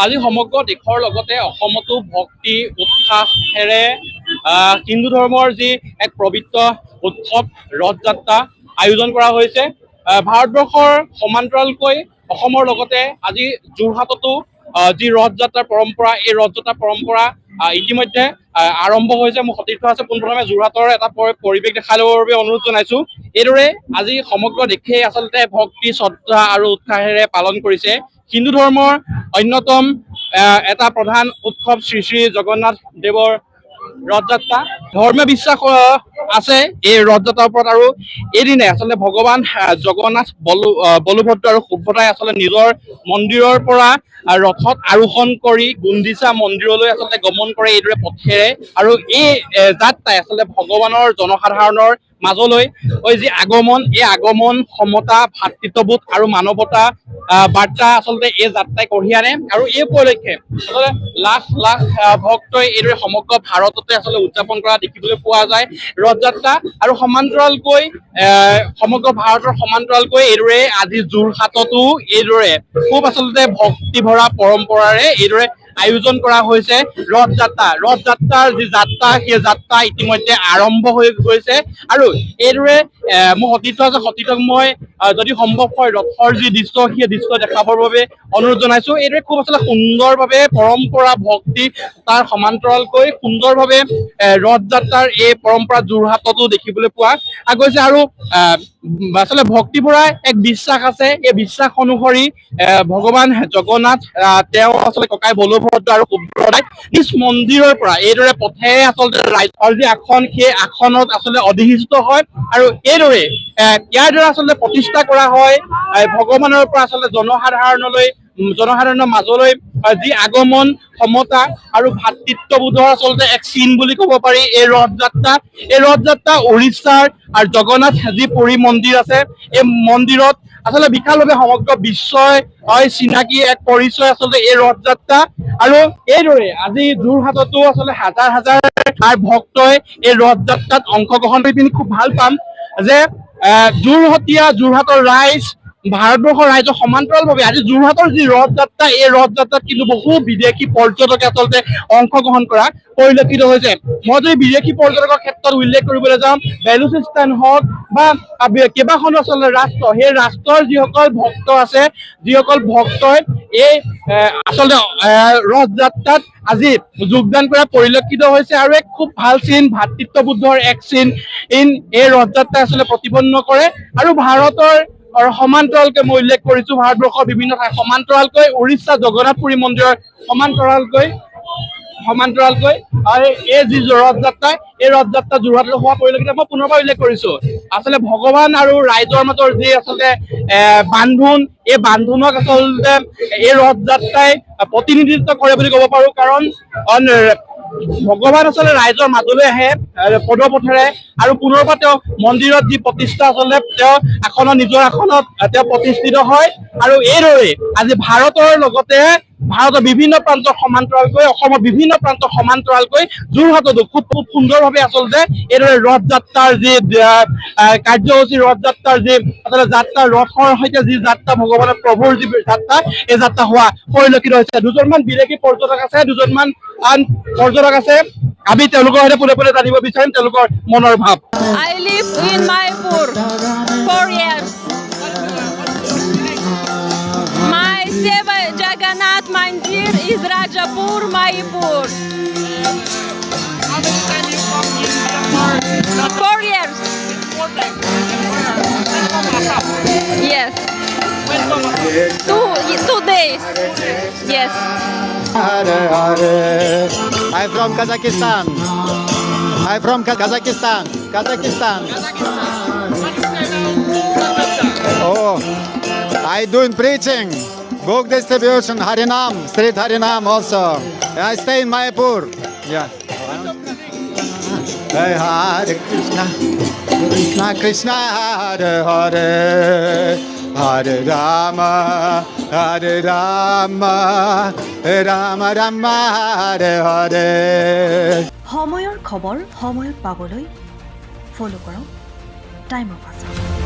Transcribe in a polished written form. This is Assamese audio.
আজি সমগ্ৰ দেশৰ লগতে অসমতো ভক্তি উৎসাহেৰে হিন্দু ধৰ্মৰ যি এক পবিত্ৰ উৎসৱ ৰথ যাত্ৰা আয়োজন কৰা হৈছে। ভাৰতবৰ্ষৰ সমান্তৰালকৈ অসমৰ লগতে আজি যোৰহাটতো যি ৰথ যাত্ৰাৰ পৰম্পৰা, এই ৰথ যাত্ৰাৰ পৰম্পৰা ইতিমধ্যে আৰম্ভ হৈছে। মোৰ সতীৰ্থ আছে, পোনপ্ৰথমে যোৰহাটৰ এটা পৰিৱেশ দেখাই ল'বৰ বাবে অনুৰোধ জনাইছো। এইদৰে আজি সমগ্ৰ দেশে আচলতে ভক্তি শ্ৰদ্ধা আৰু উৎসাহেৰে পালন কৰিছে হিন্দু ধৰ্মৰ অন্যতম এটা প্ৰধান উৎসৱ শ্ৰী শ্ৰী জগন্নাথ দেৱৰ ৰথ যাত্ৰা। ধৰ্মীয় বিশ্বাস আছে এই ৰথ যাত্ৰাৰ ওপৰত, আৰু এইদিনে আচলতে ভগৱান জগন্নাথ বলভদ্ৰ আৰু সুভদ্ৰাই আচলতে নিজৰ মন্দিৰৰ পৰা ৰথত আৰোহণ কৰি গুণ্ডিচা মন্দিৰলৈ আচলতে গমন কৰে এইদৰে পথেৰে, আৰু এই যাত্ৰাই আচলতে ভগৱানৰ জনসাধাৰণৰ মাজলৈ যি আগমন, এই আগমন সমতা, ভাতৃত্ববোধ আৰু মানৱতা বাৰ্তা আচলতে এই যাত্ৰাই কঢ়িয়াই আনে। আৰু এই উপলক্ষে আচলতে লাখ লাখ ভক্তই এইদৰে সমগ্ৰ ভাৰততে আচলতে উদযাপন কৰা দেখিবলৈ পোৱা যায় ৰথ যাত্ৰা। আৰু সমান্তৰালকৈ সমগ্ৰ ভাৰতৰ সমান্তৰালকৈ এইদৰে আজি যোৰহাটতো এইদৰে খুব আচলতে ভক্তি ভৰা পৰম্পৰাৰে এইদৰে আয়োজন কৰা হৈছে ৰথ যাত্ৰা। ৰথ যাত্ৰাৰ যি যাত্ৰা, সেই যাত্ৰা ইতিমধ্যে আৰম্ভ হৈ গৈছে। আৰু এইদৰে মোৰ সতীৰ্থ আছে, সতীৰ্থক মই যদি সম্ভৱ হয় ৰথৰ যি দৃশ্য, সেই দৃশ্য দেখাবৰ বাবে অনুৰোধ জনাইছো। এইদৰে খুব আচলতে সুন্দৰভাৱে পৰম্পৰা ভক্তি তাৰ সমান্তৰালকৈ সুন্দৰভাৱে ৰথ যাত্ৰাৰ এই পৰম্পৰা যোৰহাটতো দেখিবলৈ পোৱা গৈছে। আৰু আচলতে ভক্তি ভৰা এক বিশ্বাস আছে। এই বিশ্বাস অনুসৰি ভগৱান জগন্নাথ তেওঁ আচলতে ককাই বলভদ্ৰ আৰু সুভদ্ৰাই নিজ মন্দিৰৰ পৰা এইদৰে পথেৰে আচলতে ৰাইজৰ যি আসন, সেই আসনত আচলতে অধিষ্ঠিত হয়। আৰু এইদৰে ইয়াৰ দ্বাৰা আচলতে প্ৰতিষ্ঠা কৰা হয় ভগৱানৰ পৰা আচলতে জনসাধাৰণৰ মাজলৈ যি আগমন সমতা আৰু ভাতৃত্ববোধৰ আচলতে এক চিন বুলি ক'ব পাৰি এই ৰথ যাত্ৰা। এই ৰথ যাত্ৰা উৰিষ্যাৰ আৰু জগন্নাথ যি পুৰী মন্দিৰ আছে, এই মন্দিৰত আচলতে বিশালভাৱে সমগ্ৰ বিশ্বই চিনাকি এক পৰিচয় আচলতে এই ৰথ যাত্ৰা। আৰু এইদৰে আজি যোৰহাটতো আচলতে হাজাৰ হাজাৰ ভক্তই এই ৰথ যাত্ৰাত অংশগ্ৰহণ কৰি পিনি খুব ভাল পাম যে যোৰহাটৰ ৰাইজ, ভাৰতবৰ্ষৰ ৰাইজৰ সমান্তৰালভাৱে আজি যোৰহাটৰ যি ৰথ যাত্ৰা, এই ৰথ যাত্ৰাত কিন্তু বহু বিদেশী পৰ্যটকে আচলতে অংশগ্ৰহণ কৰা পৰিলক্ষিত হৈছে। মই যদি বিদেশী পৰ্যটকৰ ক্ষেত্ৰত উল্লেখ কৰিবলৈ যাওঁ, বেলুচিস্তান হওক বা কেইবাখনো আচলতে ৰাষ্ট্ৰ, সেই ৰাষ্ট্ৰৰ যিসকল ভক্ত আছে, যিসকল ভক্তই এই আচলতে ৰথ যাত্ৰাত আজি যোগদান কৰা পৰিলক্ষিত হৈছে। আৰু এক খুব ভাল চিন, ভাতৃত্ববোধৰ এক চিন এই ৰথ যাত্ৰাই আচলতে প্ৰতিপন্ন কৰে। আৰু ভাৰতৰ সমান্তৰালকৈ মই উল্লেখ কৰিছো, ভাৰতবৰ্ষৰ বিভিন্ন ঠাই সমান্তৰালকৈ উৰিষ্যা জগন্নাথপুৰী মন্দিৰৰ সমান্তৰালকৈ এই যি ৰথ যাত্ৰা, এই ৰথ যাত্ৰা যোৰহাটত হোৱা পৰিলক্ষিত। মই পুনৰবাৰ উল্লেখ কৰিছো আচলতে ভগৱান আৰু ৰাইজৰ মাজৰ যি আচলতে বান্ধোন, এই বান্ধোনক আচলতে এই ৰথ যাত্ৰাই প্ৰতিনিধিত্ব কৰে বুলি ক'ব পাৰো। কাৰণ ভগৱান আচলতে ৰাইজৰ মাজলৈ আহে পদপথেৰে, আৰু পুনৰবাৰ তেওঁ মন্দিৰত যি প্ৰতিষ্ঠা আচলতে তেওঁ নিজৰ আসনত তেওঁ প্ৰতিষ্ঠিত হয়। আৰু এইদৰে আজি ভাৰতৰ লগতে ভাৰতৰ বিভিন্ন প্ৰান্তৰ সমান্তৰালকৈ, অসমৰ বিভিন্ন প্ৰান্তৰ সমান্তৰালকৈ যোৰহাটতো খুব সুন্দৰভাৱে আচলতে এইদৰে ৰথ যাত্ৰাৰ যি কাৰ্যসূচী, ৰথ যাত্ৰাৰ যি আচলতে যাত্ৰা, ৰথৰ সৈতে যি যাত্ৰা, ভগৱানৰ প্ৰভুৰ যি যাত্ৰা, এই যাত্ৰা হোৱা পৰিলক্ষিত হৈছে। দুজনমান বিদেশী পৰ্যটক আছে, দুজনমান আন পৰ্যটক আছে, আমি তেওঁলোকৰ সৈতে পোনে পোনে জানিব বিচাৰিম তেওঁলোকৰ মনৰ ভাৱ। I live in Mayapur 4 years. My Seva Jagannath Mandir is Rajapur, Mayapur. 4 years. Yes. 2 days. Yes. I'm from Kazakhstan. Kazakhstan. Oh, I doing preaching, book distribution, Harinam, street Harinam also. I stay in Mayapur. Yeah. Hey, Hare Krishna, Krishna Krishna, Hare Hare, Hare Rama, Rama Rama, Hare Hare. সময়ৰ খবৰ সময়ত পাবলৈ ফলো কৰক টাইম অফ আছাম।